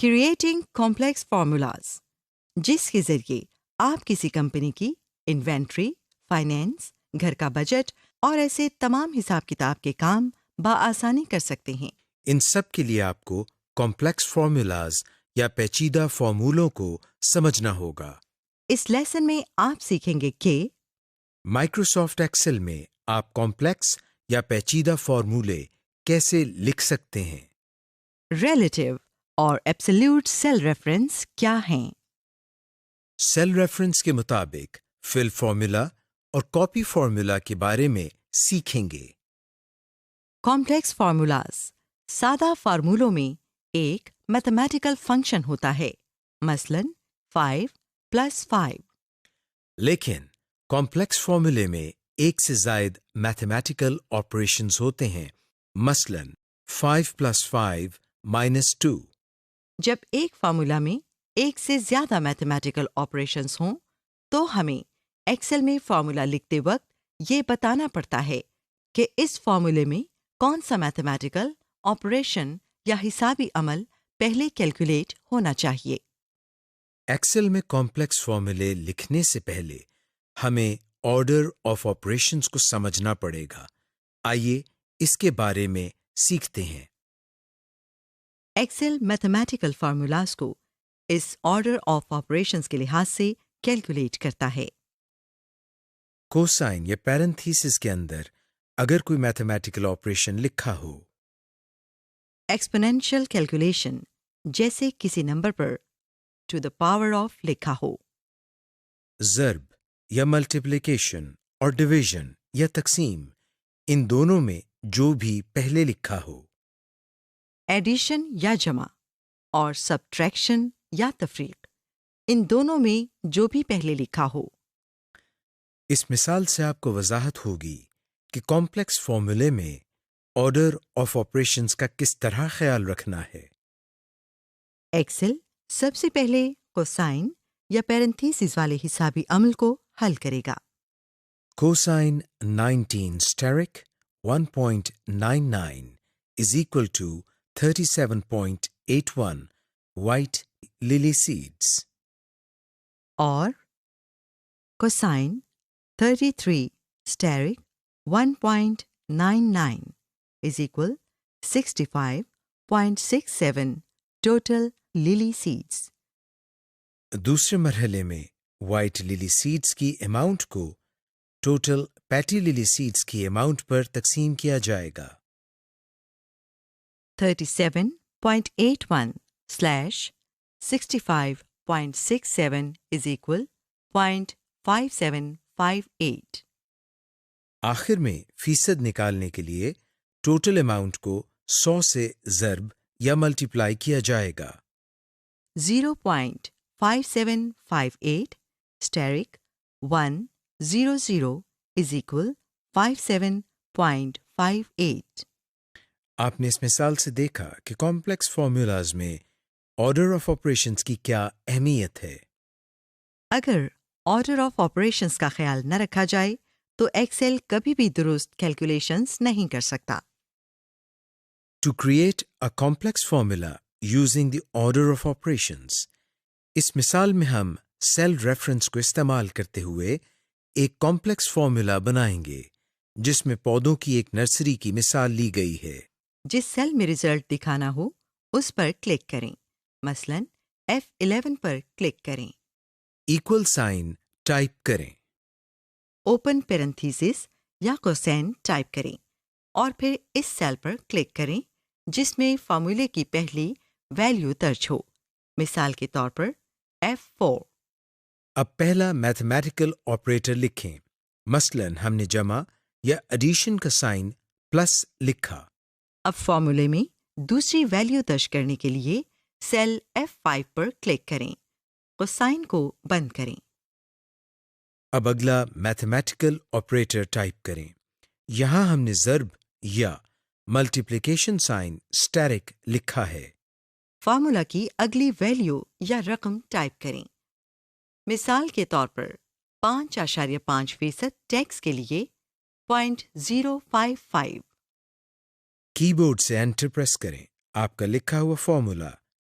Creating complex formulas, جس کے ذریعے آپ کسی کمپنی کی انوینٹری، فائنینس، گھر کا بجٹ اور ایسے تمام حساب کتاب کے کام بآسانی کر سکتے ہیں۔ ان سب کے لیے آپ کو کمپلیکس فارمولاز یا پیچیدہ فارمولوں کو سمجھنا ہوگا۔ اس لیسن میں آپ سیکھیں گے کہ مائکروسافٹ ایکسل میں آپ کمپلیکس یا پیچیدہ فارمولے کیسے لکھ سکتے ہیں، ریلیٹیو اور ایبسلیوٹ سیل ریفرنس کیا ہیں، سیل ریفرنس کے مطابق فل فارمولا اور کاپی فارمولا کے بارے میں سیکھیں گے۔ کمپلیکس فارمولاز، سادہ فارمولوں میں ایک میتھمیٹیکل فنکشن ہوتا ہے، مثلاً 5+5۔ لیکن کمپلیکس فارمولے میں ایک سے زائد میتھمیٹیکل آپریشنز ہوتے ہیں، مثلاً 5+5 -2۔ جب ایک فارمولا میں ایک سے زیادہ میتھمیٹیکل آپریشنز ہوں تو ہمیں ایکسل میں فارمولا لکھتے وقت یہ بتانا پڑتا ہے کہ اس فارمولے میں کون سا میتھمیٹیکل آپریشن یا حسابی عمل پہلے کیلکولیٹ ہونا چاہیے۔ ایکسل میں کمپلیکس فارمولے لکھنے سے پہلے ہمیں آرڈر آف آپریشنز کو سمجھنا پڑے گا۔ آئیے اس کے بارے میں سیکھتے ہیں۔ ایکسل میتھمیٹیکل فارمولاز کو اس آرڈر آف آپریشنز کے لحاظ سے کیلکولیٹ کرتا ہے۔ کوسائن یا پیرنتھیسس کے اندر اگر کوئی میتھمیٹیکل آپریشن لکھا ہو، ایکسپونینشیل کیلکولیشن، جیسے کسی نمبر پر ٹو دا پاور آف لکھا ہو، ضرب یا ملٹیپلیکیشن اور ڈویژن یا تقسیم، ان دونوں میں جو بھی پہلے لکھا ہو، ایڈیشن یا جمع اور سبٹریکشن یا تفریق، ان دونوں میں جو بھی پہلے لکھا ہو۔ اس مثال سے آپ کو وضاحت ہوگی کہ کمپلیکس فارمولے میں آرڈر آف آپریشنز کا کس طرح خیال رکھنا ہے۔ ایکسل سب سے پہلے کوسائن یا پیرنتھیسس والے حسابی عمل کو حل کرے گا۔ Cosine 19 steric 1.99 is equal to 37.81 white lily seeds. اور cosine 33 steric 1.99 is equal 65.67 total lily seeds۔ دوسرے مرحلے میں وائٹ للی سیڈز کی اماؤنٹ کو ٹوٹل پیٹی للی سیڈز کی اماؤنٹ پر تقسیم کیا جائے گا۔ 37.81 / 65.67 is equal 0.5758۔ آخر میں فیصد نکالنے کے لیے ٹوٹل اماؤنٹ کو 100 سے ضرب یا ملٹیپلائی کیا جائے گا۔ 0.5758 steric 100 is equal 57.58۔ آپ نے اس مثال سے دیکھا کہ کمپلیکس فارمولاز میں آرڈر آف آپریشنز کی کیا اہمیت ہے۔ اگر آرڈر آف آپریشنز کا خیال نہ رکھا جائے تو ایکسل کبھی بھی درست کیلکولیشنز نہیں کر سکتا۔ To create a complex formula using the order of operations، اس مثال میں ہم سیل ریفرنس کو استعمال کرتے ہوئے ایک کمپلیکس فارمولا بنائیں گے جس میں پودوں کی ایک نرسری کی مثال لی گئی ہے۔ جس سیل میں رزلٹ دکھانا ہو اس پر کلک کریں، مثلا F11 پر کلک کریں، ایکول سائن ٹائپ کریں، اوپن پیرنتھیسس یا کوسین ٹائپ کریں اور پھر اس سیل پر کلک کریں جس میں فارمولے کی پہلی ویلیو درج ہو، مثال کے طور پر F4۔ اب پہلا میتھمیٹیکل آپریٹر لکھیں، مثلا ہم نے جمع یا ایڈیشن کا سائن پلس لکھا۔ اب فارمولے میں دوسری ویلیو درج کرنے کے لیے سیل F5 پر کلک کریں، کوسائن کو بند کریں۔ اب اگلا میتھمیٹیکل آپریٹر ٹائپ کریں، یہاں ہم نے ضرب یا ملٹیپلیکیشن سائن اسٹیرک لکھا ہے۔ فارمولا کی اگلی ویلیو یا رقم ٹائپ کریں، مثال کے طور پر 5.5% ٹیکس کے لیے 0.055۔ کی بورڈ سے انٹر پریس کریں، آپ کا لکھا ہوا فارمولا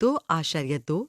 2.2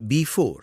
B4।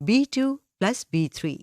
B2 + B3।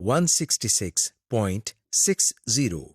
166.60।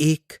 1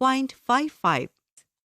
0.55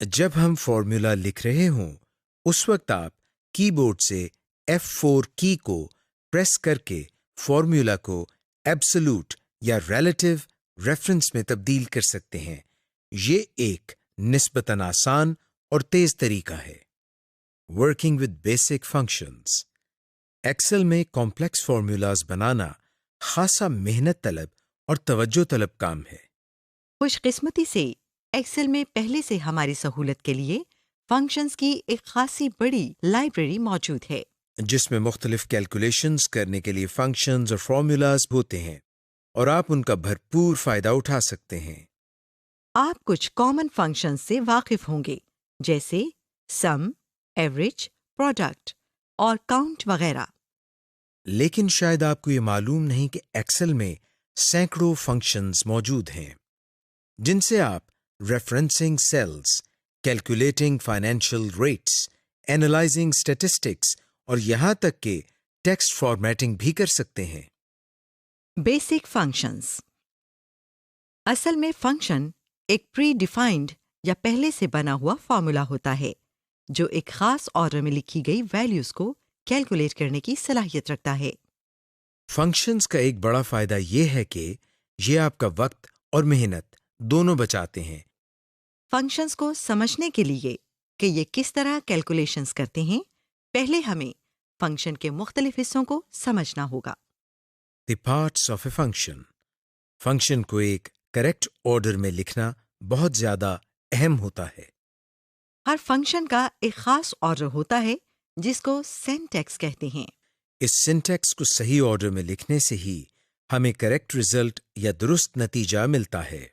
جب ہم فارمولا لکھ رہے ہوں اس وقت آپ کی بورڈ سے F4 کی کو پریس کر کے فارمولا کو ایبسولوٹ یا ریلیٹو ریفرنس میں تبدیل کر سکتے ہیں. یہ ایک نسبتاً آسان اور تیز طریقہ ہے. Working with basic functions. Excel میں کمپلیکس فارمولاز بنانا خاصا محنت طلب اور توجہ طلب کام ہے. خوش قسمتی سے ایکسل میں پہلے سے ہماری سہولت کے لیے فنکشنز کی ایک خاصی بڑی لائبریری موجود ہے جس میں مختلف کیلکولیشنز کرنے کے لیے فنکشنز اور فارمولاز ہوتے ہیں اور آپ ان کا بھرپور فائدہ اٹھا سکتے ہیں. آپ کچھ کامن فنکشنز سے واقف ہوں گے جیسے سم، ایوریج، پروڈکٹ اور کاؤنٹ وغیرہ. لیکن شاید آپ کو یہ معلوم نہیں کہ ایکسل میں سینکڑوں فنکشنز موجود ہیں جن سے آپ referencing cells, calculating financial rates, analysing statistics اور یہاں تک کہ ٹیکسٹ فارمیٹنگ بھی کر سکتے ہیں. Basic functions. اصل میں فنکشن ایک پری ڈیفائنڈ یا پہلے سے بنا ہوا فارمولا ہوتا ہے جو ایک خاص آرڈر میں لکھی گئی ویلیوز کو کیلکولیٹ کرنے کی صلاحیت رکھتا ہے. فنکشنز کا ایک بڑا فائدہ یہ ہے کہ یہ آپ کا وقت اور محنت دونوں بچاتے ہیں. فنکشنز کو سمجھنے کے لیے کہ یہ کس طرح کیلکولیشنز کرتے ہیں پہلے ہمیں فنکشن کے مختلف حصوں کو سمجھنا ہوگا. The parts of a function. Function کو ایک کریکٹ آرڈر میں لکھنا بہت زیادہ اہم ہوتا ہے. ہر فنکشن کا ایک خاص آرڈر ہوتا ہے جس کو سینٹیکس کہتے ہیں. اس سنٹیکس کو صحیح آرڈر میں لکھنے سے ہی ہمیں کریکٹ رزلٹ یا درست نتیجہ ملتا ہے.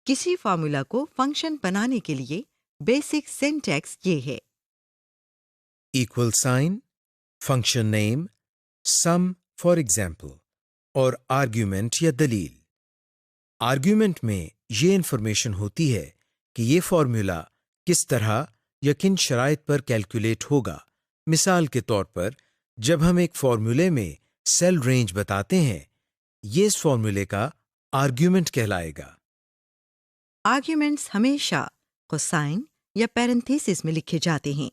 کسی فارمولا کو فنکشن بنانے کے لیے بیسک سینٹیکس یہ ہے: equal sign, function name, sum for example اور آرگیومنٹ یا دلیل. آرگیومنٹ میں یہ انفارمیشن ہوتی ہے کہ یہ فارمولا کس طرح یا کن شرائط پر کیلکولیٹ ہوگا. مثال کے طور پر جب ہم ایک فارمولے میں سیل رینج بتاتے ہیں یہ اس فارمولے کا آرگیومنٹ کہلائے گا. آرگیومنٹس ہمیشہ کوسائن یا پیرنتھیسس میں لکھے جاتے ہیں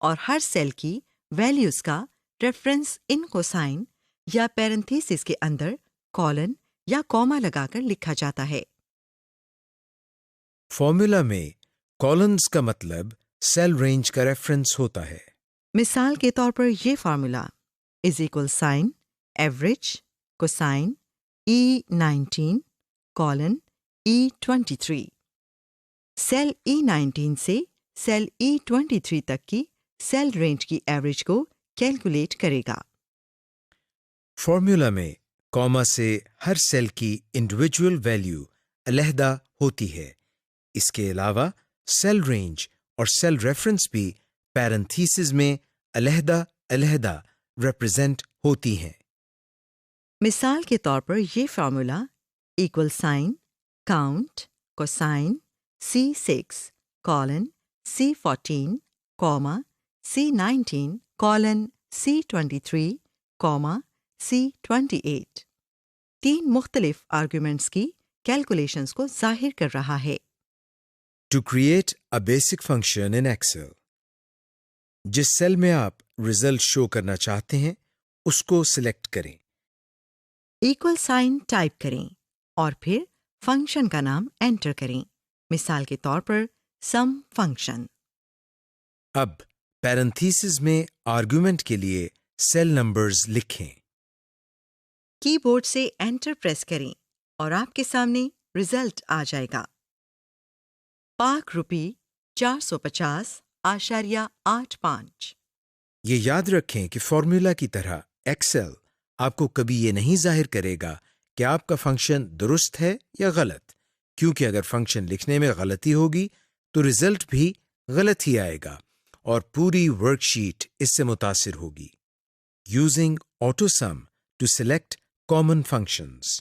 اور ہر سیل کی ویلیوز کا ریفرنس ان کوسائن یا پیرنتھیسس کے اندر کولن یا کوما لگا کر لکھا جاتا ہے. فارمولا میں کالنز کا مطلب سیل رینج کا ریفرنس ہوتا ہے. مثال کے طور پر یہ formula is equal sign average cosine E19 colon E23. Cell E19 سے سیل E23 تک کی سیل رینج کی ایوریج کو کیلکولیٹ کرے گا. فارمولا میں کوما سے ہر سیل کی انڈیویجول ویلیو علیحدہ ہوتی ہے. اس کے علاوہ سیل رینج اور سیل ریفرنس بھی پیرنتھیسز میں علیحدہ علیحدہ ریپرزینٹ ہوتی ہیں. مثال کے طور پر یہ formula equal sign count cosine C6 colon C14 comma C19 colon C23 comma C28 تین مختلف آرگومنٹس کی کیلکولیشنز کو ظاہر کر رہا ہے. To create a basic function in Excel. جس سیل میں آپ ریزلٹ شو کرنا چاہتے ہیں اس کو سلیکٹ کریں. ایکول سائن ٹائپ کریں اور پھر فنکشن کا نام انٹر کریں. مثال کے طور پر سم فنکشن. اب پیرنتھیسز میں آرگومنٹ کے لیے سیل نمبرز لکھیں. کی بورڈ سے انٹر پریس کریں اور آپ کے سامنے ریزلٹ آ جائے گا. پاک روپی 450.85. یہ یاد رکھیں کہ فارمولا کی طرح ایکسل آپ کو کبھی یہ نہیں ظاہر کرے گا کہ آپ کا فنکشن درست ہے یا غلط، کیونکہ اگر فنکشن لکھنے میں غلطی ہوگی تو ریزلٹ بھی غلط ہی آئے گا اور پوری ورک شیٹ اس سے متاثر ہوگی. Using AutoSum to select common functions.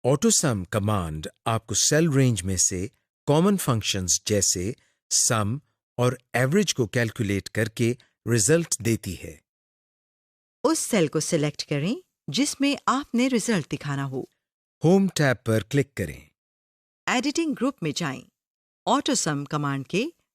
AutoSum command آپ کو سیل رینج میں سے کامن فنکشنز جیسے سم اور ایوریج کو کیلکولیٹ کر کے ریزلٹ دیتی ہے. اس سیل کو سلیکٹ کریں جس میں آپ نے ریزلٹ دکھانا ہو. ہوم ٹیب پر کلک کریں. ایڈیٹنگ گروپ میں جائیں. آٹو سم کمانڈ کے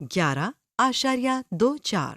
11.24।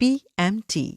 PMT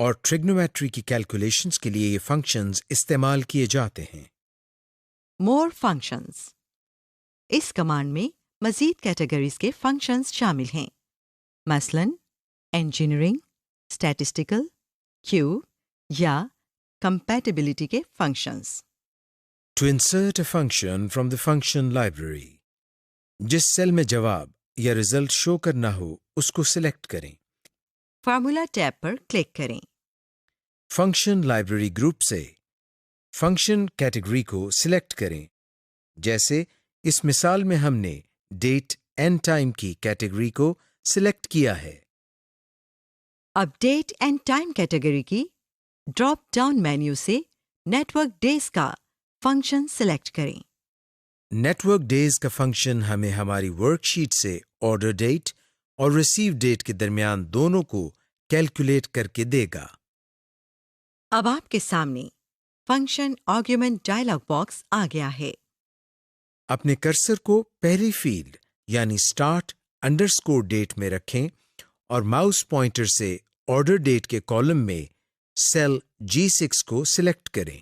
اور ٹریگنومیٹری کی کیلکولیشنز کے لیے یہ فنکشنز استعمال کیے جاتے ہیں۔ مور فنکشنز، اس کمانڈ میں مزید کیٹیگریز کے فنکشنز شامل ہیں، مثلاً انجینئرنگ، اسٹیٹسٹیکل، کیوب یا کمپیٹیبلٹی کے functions. To insert a function from the function library، جس سیل میں جواب یا رزلٹ شو کرنا ہو اس کو سلیکٹ کریں۔ فارمولا ٹیب پر کلک کریں۔ فنکشن لائبریری گروپ سے فنکشن کیٹیگری کو سلیکٹ کریں، جیسے اس مثال میں ہم نے ڈیٹ اینڈ ٹائم کی کیٹیگری کو سلیکٹ کیا ہے۔ اب ڈیٹ اینڈ ٹائم کیٹیگری کی ڈراپ ڈاؤن مینیو سے نیٹ ورک ڈیز کا فنکشن سلیکٹ کریں۔ نیٹ ورک ڈیز کا فنکشن ہمیں ہماری ورک شیٹ سے آرڈر ڈیٹ اور ریسیو ڈیٹ کے درمیان دونوں کو کیلکولیٹ کر کے دے گا۔ اب آپ کے سامنے فنکشن آرگیومنٹ ڈائلاگ باکس آ گیا ہے۔ اپنے کرسر کو پہلی فیلڈ یعنی اسٹارٹ انڈرسکور ڈیٹ میں رکھیں اور ماؤس پوائنٹر سے آرڈر ڈیٹ کے کالم میں سیل G6 کو سلیکٹ کریں۔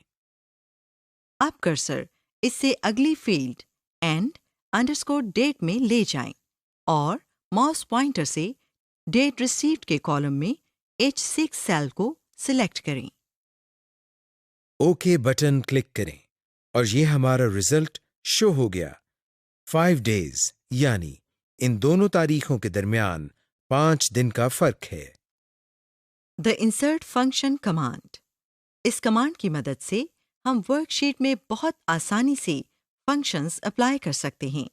اب کرسر اس سے اگلی فیلڈ اینڈ انڈرسکور ڈیٹ میں لے جائیں اور ماؤس پوائنٹر سے ڈیٹ ریسیوڈ کے کالم میں H6 سیل کو سلیکٹ کریں۔ اوکے بٹن کلک کریں اور یہ ہمارا رزلٹ شو ہو گیا۔ 5 days یعنی ان دونوں تاریخوں کے درمیان 5 دن کا فرق ہے۔ The insert function کمانڈ، اس کمانڈ کی مدد سے ہم ورک شیٹ میں بہت آسانی سے فنکشنز اپلائی کر سکتے ہیں،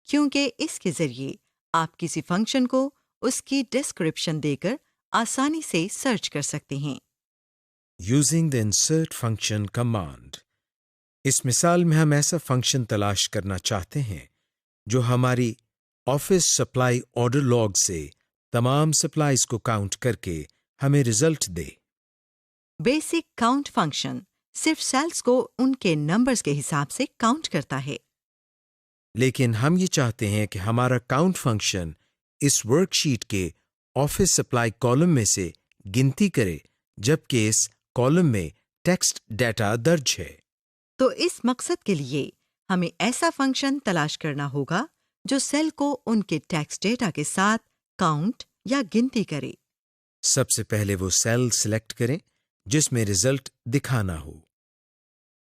کیونکہ اس کے ذریعے آپ کسی فنکشن کو اس کی ڈسکرپشن دے کر آسانی سے سرچ کر سکتے ہیں۔ Using the insert function command, اس مثال میں ہم ایسا فنکشن تلاش کرنا چاہتے ہیں جو ہماری آفس سپلائی آرڈر لاگ سے تمام سپلائیز کو کاؤنٹ کر کے ہمیں رزلٹ دے۔ بیسک کاؤنٹ فنکشن صرف سیلز کو ان کے نمبرز کے حساب سے کاؤنٹ کرتا ہے، لیکن ہم یہ چاہتے ہیں کہ ہمارا کاؤنٹ فنکشن اس ورک شیٹ کے آفس سپلائی کالم میں سے گنتی کرے جبکہ اس کالم میں ٹیکسٹ ڈیٹا درج ہے۔ تو اس مقصد کے لیے ہمیں ایسا فنکشن تلاش کرنا ہوگا جو سیل کو ان کے ٹیکسٹ ڈیٹا کے ساتھ کاؤنٹ یا گنتی کرے۔ سب سے پہلے وہ سیل سلیکٹ کریں جس میں رزلٹ دکھانا ہو۔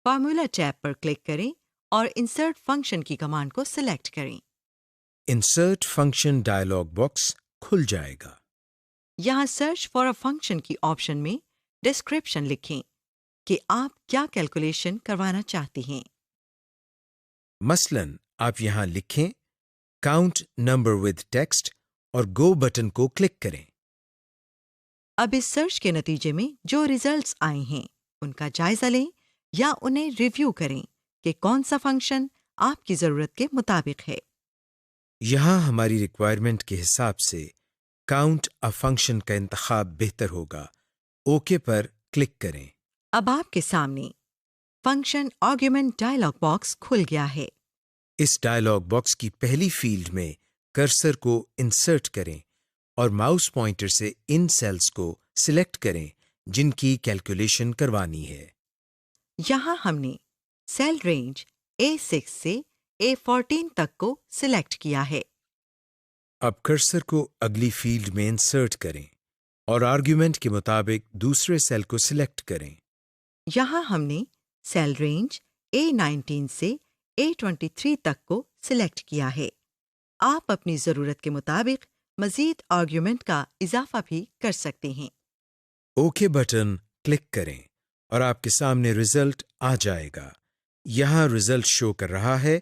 فارمولا ٹیب پر کلک کریں اور انسرٹ فنکشن کی کمانڈ کو سلیکٹ کریں۔ انسرٹ فنکشن ڈائلاگ باکس کھل جائے گا۔ یہاں سرچ فار اے فنکشن کی آپشن میں ڈسکرپشن لکھیں کہ آپ کیا کیلکولیشن کروانا چاہتے ہیں۔ مثلاً آپ یہاں لکھیں کاؤنٹ نمبر ود ٹیکسٹ اور گو بٹن کو کلک کریں۔ اب اس سرچ کے نتیجے میں جو ریزلٹس آئے ہیں ان کا جائزہ لیں یا انہیں ریویو کریں کہ کون سا فنکشن آپ کی ضرورت کے مطابق ہے۔ یہاں ہماری ریکوائرمنٹ کے حساب سے کاؤنٹ ا فنکشن کا انتخاب بہتر ہوگا۔ اوکے پر کلک کریں۔ اب آپ کے سامنے فنکشن آرگیومنٹ ڈائلاگ باکس کھل گیا ہے۔ اس ڈائلاگ باکس کی پہلی فیلڈ میں کرسر کو انسرٹ کریں اور ماؤس پوائنٹر سے ان سیلز کو سلیکٹ کریں جن کی کیلکولیشن کروانی ہے۔ یہاں ہم نے سیل رینج A6 سے A14 تک کو سلیکٹ کیا ہے۔ اب کرسر کو اگلی فیلڈ میں انسرٹ کریں اور آرگیومنٹ کے مطابق دوسرے سیل کو سلیکٹ کریں۔ یہاں ہم نے سیل رینج A19 سے A23 تک کو سلیکٹ کیا ہے۔ آپ اپنی ضرورت کے مطابق مزید آرگیومنٹ کا اضافہ بھی کر سکتے ہیں۔ اوکے بٹن کلک کریں اور آپ کے سامنے رزلٹ آ جائے گا۔ یہاں رزلٹ شو کر رہا ہے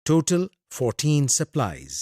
ٹوٹل 14 سپلائیز۔